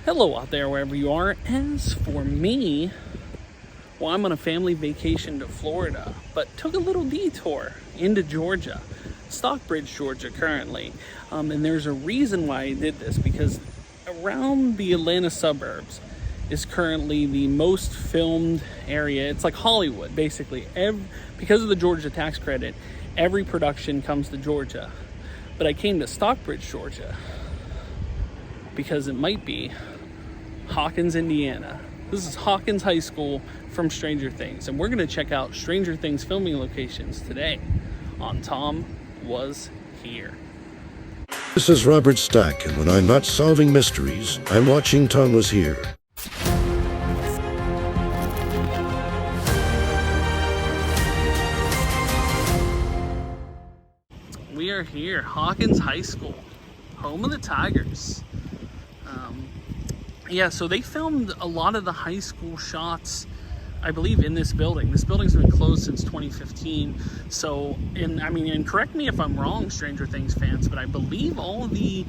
Hello out there, wherever you are. As for me, well, I'm on a family vacation to Florida, but took a little detour into Georgia, Stockbridge, Georgia currently. And there's a reason why I did this, because around the Atlanta suburbs is currently the most filmed area. It's like Hollywood, basically. Because of the Georgia tax credit, every production comes to Georgia. But I came to Stockbridge, Georgia, because it might be Hawkins, Indiana. This is Hawkins High School from Stranger Things, and we're going to check out Stranger Things filming locations today on Tom Was Here. This is Robert Stack, and when I'm not solving mysteries, I'm watching Tom Was Here. We are here, Hawkins High School, home of the Tigers. Yeah, so they filmed a lot of the high school shots, I believe, in this building. This building's been closed since 2015. So, and correct me if I'm wrong, Stranger Things fans, but I believe all the,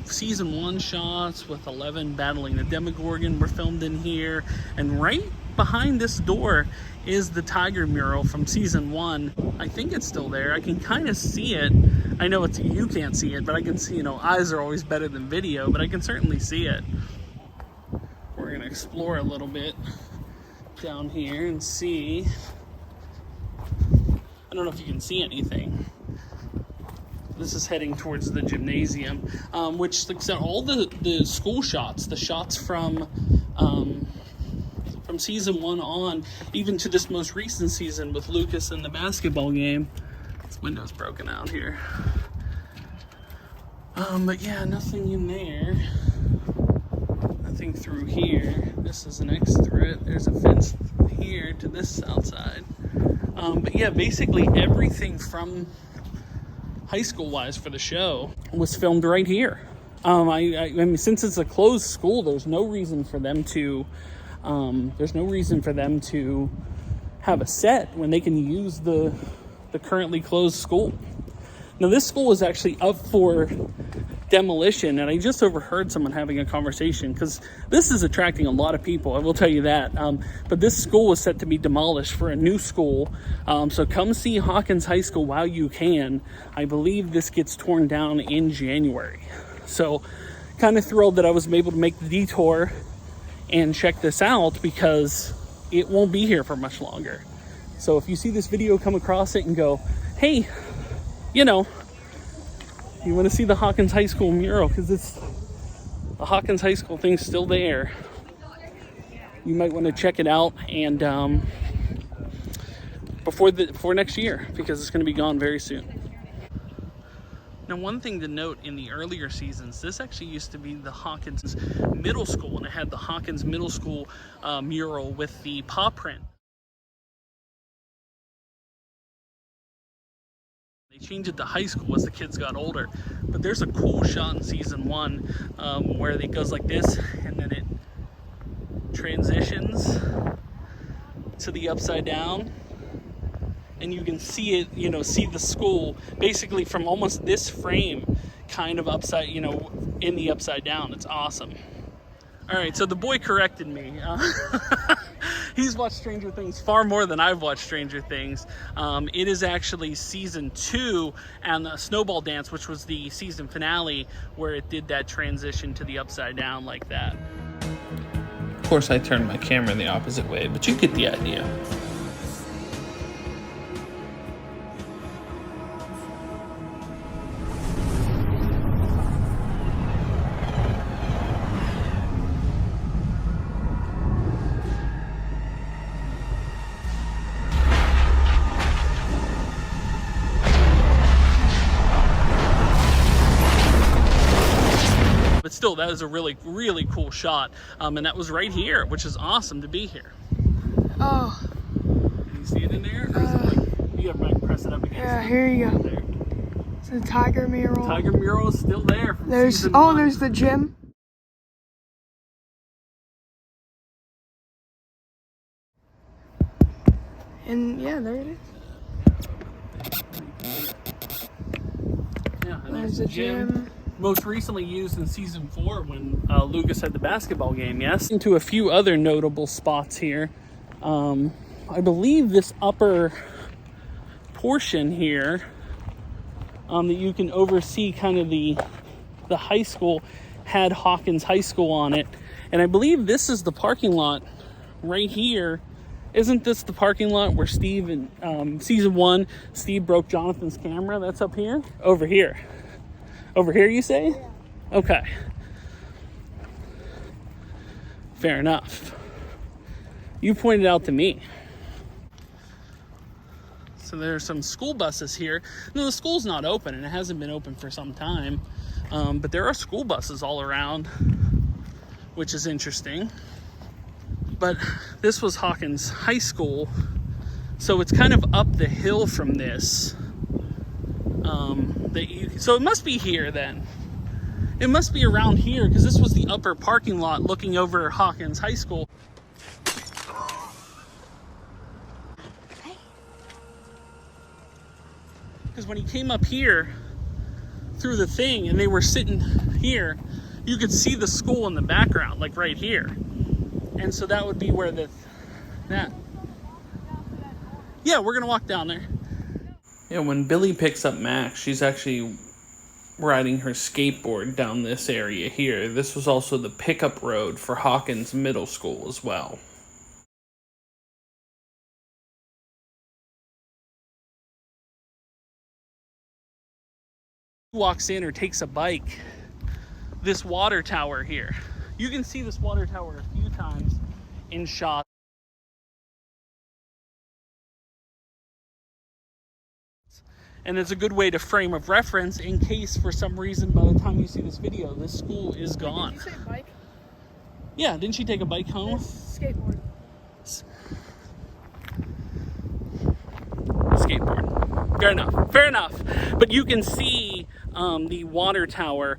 season 1 shots with 11 battling the Demogorgon were filmed in here. And right behind this door is the Tiger mural from season 1. I think it's still there. I can kind of see it. I know you can't see it, but I can see, eyes are always better than video, but I can certainly see it. We're gonna explore a little bit down here and see. I don't know if you can see anything. This is heading towards the gymnasium, which looks at all the school shots, the shots from season 1 on, even to this most recent season with Lucas and the basketball game. This window's broken out here. But yeah, nothing in there. Nothing through here. This is an exit through it. There's a fence here to this south side. But yeah, basically everything from high school wise for the show was filmed right here. I mean, since it's a closed school, there's no reason for them to have a set when they can use the currently closed school. Now, this school is actually up for demolition, and I just overheard someone having a conversation, because this is attracting a lot of people, I will tell you that. But this school was set to be demolished for a new school, so come see Hawkins High School while you can. I believe this gets torn down in January. So kind of thrilled that I was able to make the detour and check this out, because it won't be here for much longer. So if you see this video, come across it and go, hey, you want to see the Hawkins High School mural, because it's the Hawkins High School thing's still there. You might want to check it out, and before next year, because it's going to be gone very soon. Now, one thing to note, in the earlier seasons, this actually used to be the Hawkins Middle School, and it had the Hawkins Middle School mural with the paw print. They changed it to high school as the kids got older. But there's a cool shot in season 1 where it goes like this, and then it transitions to the upside down. And you can see it, see the school basically from almost this frame, kind of upside, in the upside down. It's awesome. All right, so the boy corrected me. He's watched Stranger Things far more than I've watched Stranger Things. It is actually season 2 and the Snowball Dance, which was the season finale, where it did that transition to the upside down like that. Of course, I turned my camera the opposite way, but you get the idea. But still, that is a really, really cool shot. And that was right here, which is awesome to be here. Oh. Can you see it in there? Or is it like, you might press it up against Yeah, here you go. There. It's a tiger mural. Tiger mural is still there from There's season 1. there's the gym. And yeah, there it is. Yeah, and There's the gym. most recently used in season 4 when Lucas had the basketball game, yes? Into a few other notable spots here. I believe this upper portion here that you can oversee kind of the high school had Hawkins High School on it. And I believe this is the parking lot right here. Isn't this the parking lot where Steve in season 1, Steve broke Jonathan's camera? That's up here? Over here. Over here, you say? Yeah. Okay. Fair enough. You pointed out to me. So there's some school buses here. No, the school's not open, and it hasn't been open for some time. But there are school buses all around, which is interesting. But this was Hawkins High School, so it's kind of up the hill from this. So it must be here then. It must be around here, because this was the upper parking lot looking over Hawkins High School. Because when he came up here through the thing and they were sitting here, you could see the school in the background, like right here. And so that would be where yeah, we're gonna walk down there. Yeah, when Billy picks up Max, she's actually riding her skateboard down this area here. This was also the pickup road for Hawkins Middle School as well. Walks in or takes a bike, this water tower here. You can see this water tower a few times in shots. And it's a good way to frame of reference in case for some reason by the time you see this video, this school is gone. Did you say bike? Yeah, didn't she take a bike home? Skateboard. Skateboard. Fair enough. Fair enough. But you can see the water tower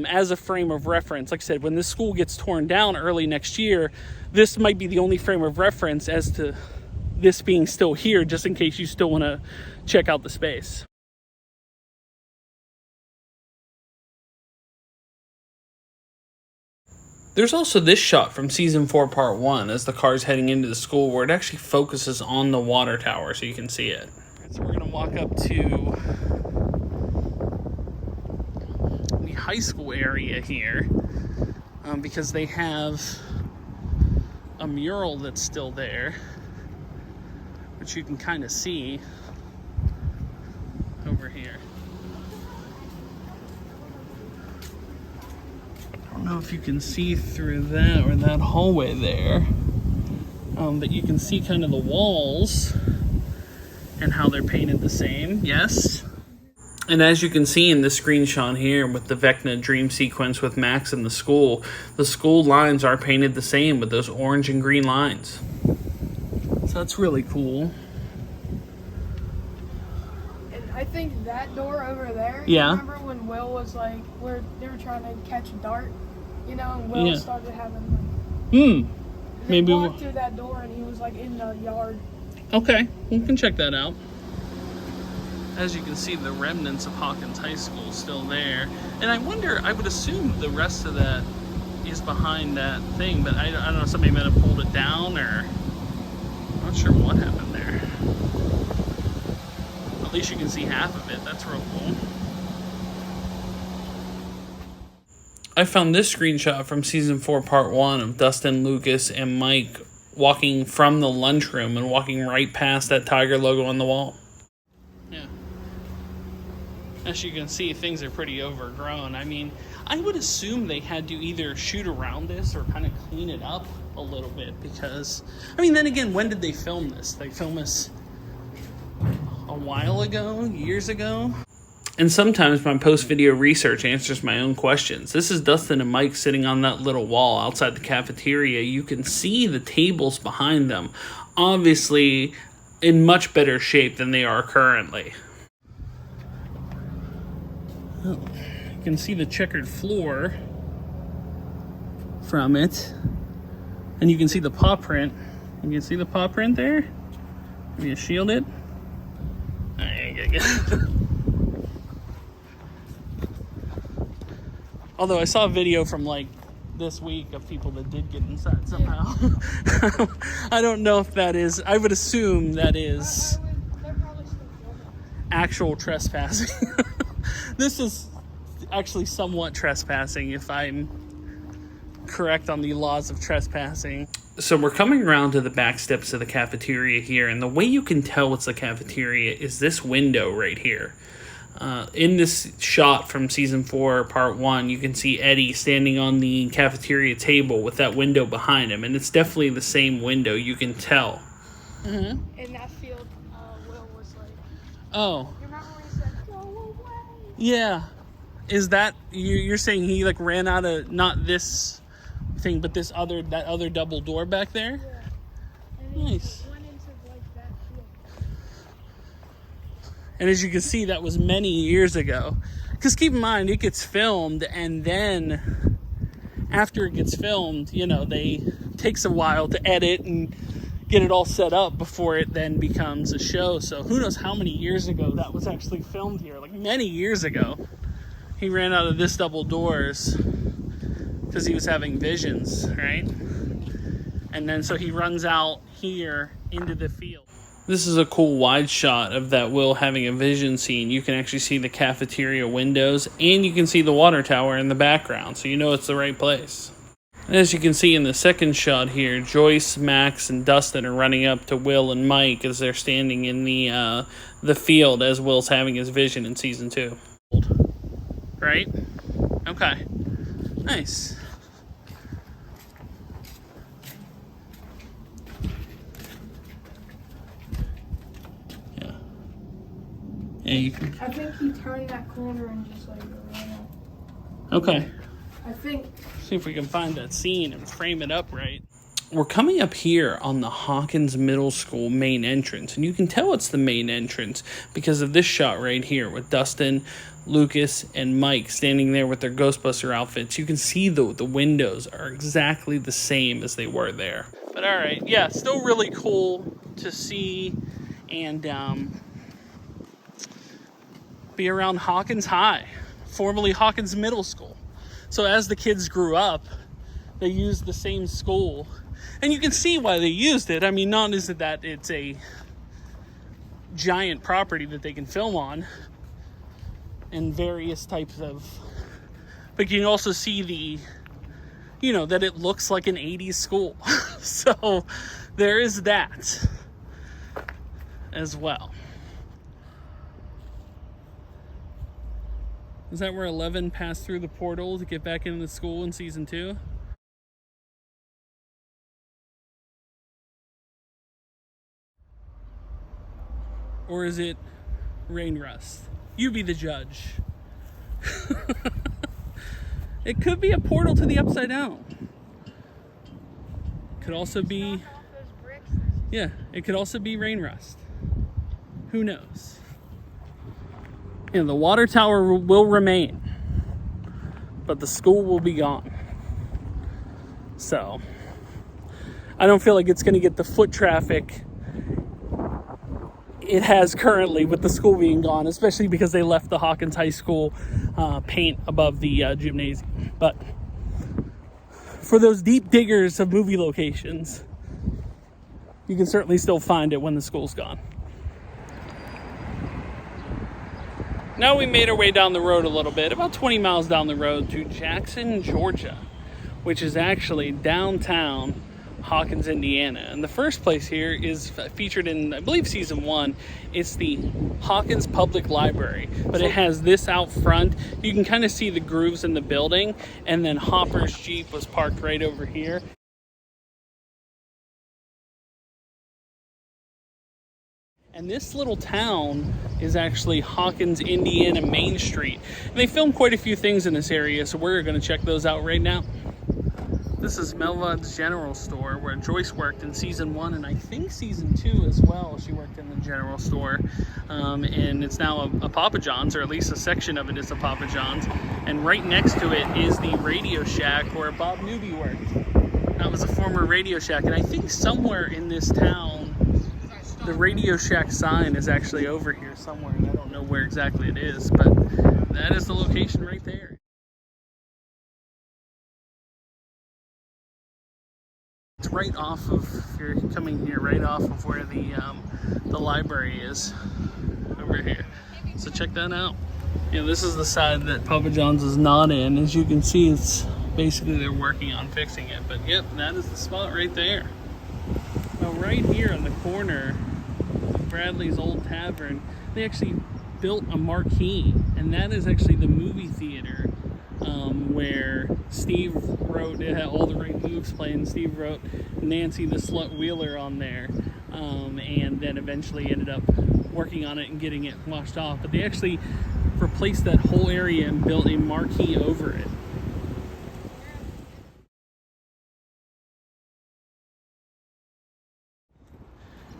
as a frame of reference. Like I said, when this school gets torn down early next year, this might be the only frame of reference as to this being still here, just in case you still want to check out the space. There's also this shot from season 4 part 1 as the car's heading into the school where it actually focuses on the water tower so you can see it. So we're gonna walk up to the high school area here because they have a mural that's still there, which you can kind of see over here. I don't know if you can see through that or that hallway there, but you can see kind of the walls and how they're painted the same. Yes. And as you can see in this screenshot here with the Vecna dream sequence with Max and the school lines are painted the same with those orange and green lines. So that's really cool. And I think that door over there, Yeah. you remember when Will was like, where they were trying to catch a dart, you know, and Will Yeah. started having Hmm. they Maybe walked through that door and he was like in the yard. Okay, we can check that out. As you can see, the remnants of Hawkins High School still there. And I wonder, I would assume the rest of that is behind that thing, but I don't know, somebody might have pulled it down or I'm not sure what happened there. At least you can see half of it. That's real cool. I found this screenshot from season 4 part 1 of Dustin, Lucas, and Mike walking from the lunchroom and walking right past that Tiger logo on the wall. Yeah. As you can see, things are pretty overgrown. I mean, I would assume they had to either shoot around this or kind of clean it up a little bit because, I mean, then again, when did they film this? They filmed this a while ago, years ago? And sometimes my post-video research answers my own questions. This is Dustin and Mike sitting on that little wall outside the cafeteria. You can see the tables behind them, obviously in much better shape than they are currently. Oh, you can see the checkered floor from it. And you can see the paw print. You can see the paw print there? Have you shielded? There you go. Although I saw a video from like this week of people that did get inside somehow. I don't know if that is, I would assume that is They're probably still filming. actual trespassing. This is actually somewhat trespassing if I'm correct on the laws of trespassing. So we're coming around to the back steps of the cafeteria here, and the way you can tell it's the cafeteria is this window right here. In this shot from season 4, part 1, you can see Eddie standing on the cafeteria table with that window behind him, and it's definitely the same window. You can tell. In that field, Will was like, Oh, you remember when he said, "Go away"? yeah. Is that you're saying he like ran out of not this thing, but that other double door back there? Yeah. And he Nice. went into like that field. And as you can see, that was many years ago. Because keep in mind, it gets filmed, and then after it gets filmed, you know, takes a while to edit and get it all set up before it then becomes a show. So who knows how many years ago that was actually filmed here. Like many years ago. He ran out of this double doors because he was having visions, right? And then so he runs out here into the field. This is a cool wide shot of that Will having a vision scene. You can actually see the cafeteria windows, and you can see the water tower in the background, so you know it's the right place. And as you can see in the second shot here, Joyce, Max, and Dustin are running up to Will and Mike as they're standing in the field as Will's having his vision in season 2. Right? Okay. Nice. Yeah. Yeah, you can. I think he turned that corner and just like ran out. Okay. I think. See if we can find that scene and frame it up right. We're coming up here on the Hawkins Middle School main entrance, and you can tell it's the main entrance because of this shot right here with Dustin, Lucas, and Mike standing there with their Ghostbuster outfits. You can see the windows are exactly the same as they were there. But all right, yeah, still really cool to see and be around Hawkins High, formerly Hawkins Middle School. So as the kids grew up, they used the same school. And you can see why they used it. I mean, not is it that it's a giant property that they can film on and various types of... But you can also see that it looks like an 80s school. So there is that as well. Is that where 11 passed through the portal to get back into the school in season 2? Or is it rain rust? You be the judge. It could be a portal to the Upside Down. Could also be... Yeah, it could also be rain rust. Who knows? And the water tower will remain, but the school will be gone. So, I don't feel like it's going to get the foot traffic it has currently with the school being gone, especially because they left the Hawkins High School paint above the gymnasium. But for those deep diggers of movie locations, you can certainly still find it when the school's gone. Now we made our way down the road a little bit, about 20 miles down the road to Jackson, Georgia, which is actually downtown Hawkins, Indiana. And the first place here is featured in, I believe, season 1. It's the Hawkins Public Library, but it has this out front. You can kind of see the grooves in the building, and then Hopper's Jeep was parked right over here. And this little town is actually Hawkins, Indiana Main Street. And they filmed quite a few things in this area, so we're going to check those out right now. This is Melva's General Store, where Joyce worked in season 1, and I think season 2 as well. She worked in the general store, and it's now a Papa John's, or at least a section of it is a Papa John's. And right next to it is the Radio Shack where Bob Newby worked. That was a former Radio Shack, and I think somewhere in this town, the Radio Shack sign is actually over here somewhere, and I don't know where exactly it is, but that is the location right there. It's right off of, if you're coming here, right off of where the library is over here. So check that out. Yeah, this is the side that Papa John's is not in. As you can see, it's basically they're working on fixing it. But yep, that is the spot right there. Now right here on the corner of Bradley's Old Tavern, they actually built a marquee, and that is actually the movie theater where Steve wrote, it had all the right moves playing. Steve wrote Nancy the Slut Wheeler on there, and then eventually ended up working on it and getting it washed off. But they actually replaced that whole area and built a marquee over it.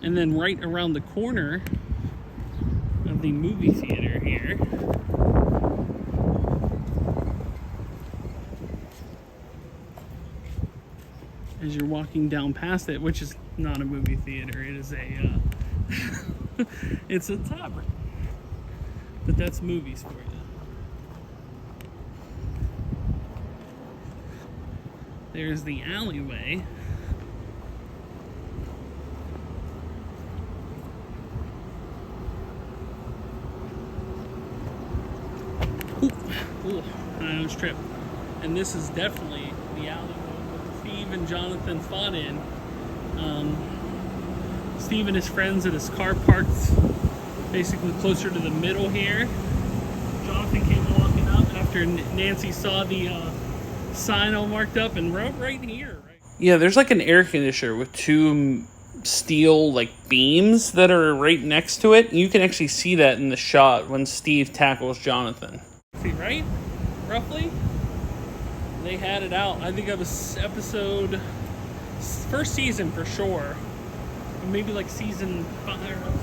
And then right around the corner of the movie theater here, as you're walking down past it, which is not a movie theater, it is a it's a tavern, but that's movies for you. There's the alleyway. Ooh, I almost tripped. And this is definitely the alleyway that Steve and Jonathan fought in. Steve and his friends had his car parked basically closer to the middle here. Jonathan came walking up after Nancy saw the sign all marked up and wrote right here. Right? Yeah, there's like an air conditioner with two steel like beams that are right next to it. You can actually see that in the shot when Steve tackles Jonathan. See, right? Roughly? They had it out. I think that was episode... first season for sure. Maybe like season 5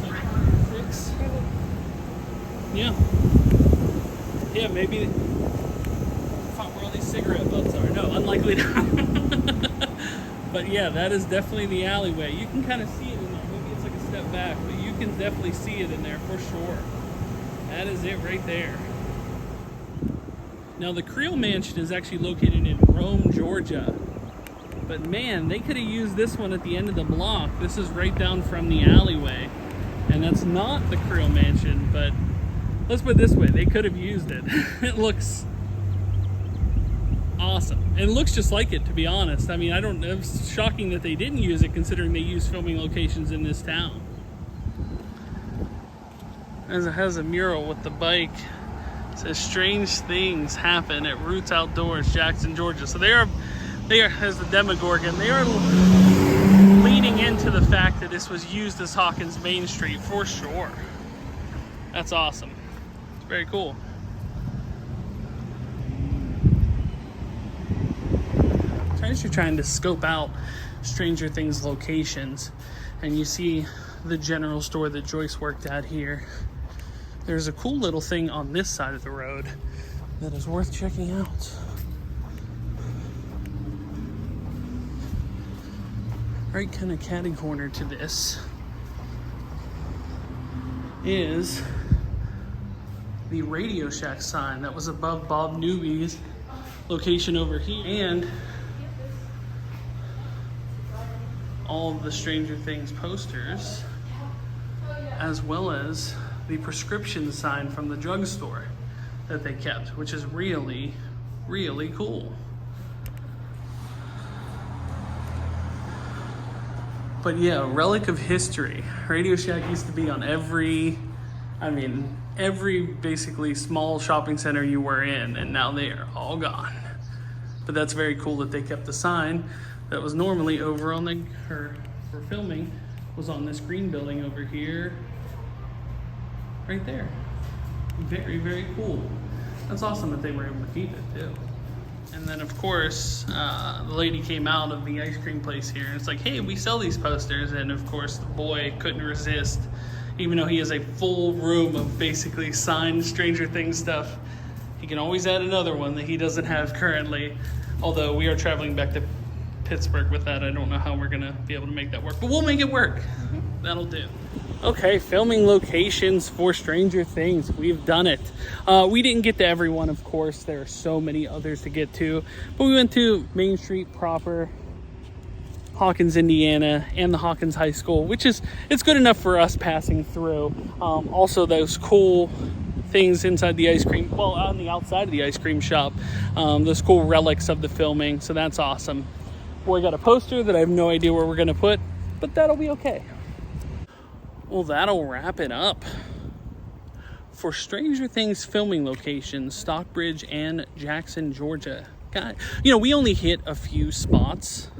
or 6. Yeah. Yeah, maybe... Fuck, where all these cigarette butts are. No, unlikely not. But yeah, that is definitely the alleyway. You can kind of see it in there. Maybe it's like a step back, but you can definitely see it in there for sure. That is it right there. Now, the Creel Mansion is actually located in Rome, Georgia. But man, they could have used this one at the end of the block. This is right down from the alleyway. And that's not the Creel Mansion, but let's put it this way, they could have used it. It looks awesome. And it looks just like it, to be honest. I mean, it's shocking that they didn't use it considering they use filming locations in this town. As it has a mural with the bike. It says strange things happen at Roots Outdoors, Jackson, Georgia. So they are as the Demogorgon, they are leaning into the fact that this was used as Hawkins Main Street for sure. That's awesome. It's very cool. As you're trying to scope out Stranger Things locations and you see the general store that Joyce worked at here, there's a cool little thing on this side of the road that is worth checking out. Right kind of catty corner to this is the Radio Shack sign that was above Bob Newby's location over here, and all of the Stranger Things posters, as well as the prescription sign from the drugstore that they kept, which is really, really cool. But yeah, relic of history. Radio Shack used to be on every basically small shopping center you were in, and now they are all gone. But that's very cool that they kept the sign that was normally over on for filming, was on this green building over here, right there. Very, very cool. That's awesome that they were able to keep it too. And then of course, the lady came out of the ice cream place here and it's like, hey, we sell these posters. And of course the boy couldn't resist, even though he has a full room of basically signed Stranger Things stuff. He can always add another one that he doesn't have currently. Although we are traveling back to Pittsburgh with that. I don't know how we're gonna be able to make that work, but we'll make it work. That'll do. Okay, filming locations for Stranger Things. We've done it. We didn't get to everyone, of course. There are so many others to get to, but we went to Main Street proper. Hawkins, Indiana, and the Hawkins High School, which is, it's good enough for us passing through. Also, those cool things inside the ice cream, well, on the outside of the ice cream shop, those cool relics of the filming, so that's awesome. Boy, got a poster that I have no idea where we're gonna put, but that'll be okay. Well, that'll wrap it up for Stranger Things filming locations, Stockbridge and Jackson, Georgia. God, you know, we only hit a few spots.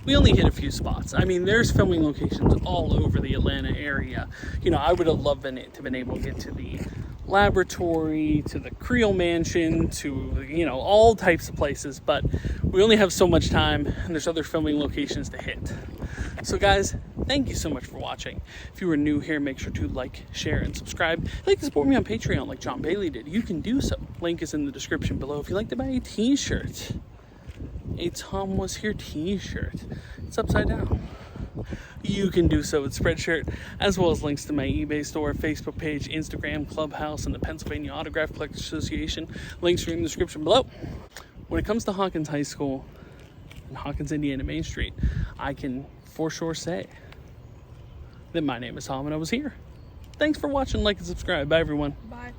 I mean, there's filming locations all over the Atlanta area. You know, I would have loved to have been able to get to the laboratory, to the Creole Mansion, to, you know, all types of places, but we only have so much time, and there's other filming locations to hit. So guys, thank you so much for watching. If you are new here, make sure to like, share, and subscribe. If you'd like to support me on Patreon like John Bailey did, you can do so. Link is in the description below. If you'd like to buy a t-shirt, a Tomwashere t-shirt, it's upside down, you can do so with Spreadshirt, as well as links to my eBay store, Facebook page, Instagram, Clubhouse, and the Pennsylvania Autograph Collectors Association. Links are in the description below. When it comes to Hawkins High School and Hawkins, Indiana Main Street, I can for sure say that my name is Tom and I was here. Thanks for watching, like, and subscribe. Bye, everyone. Bye.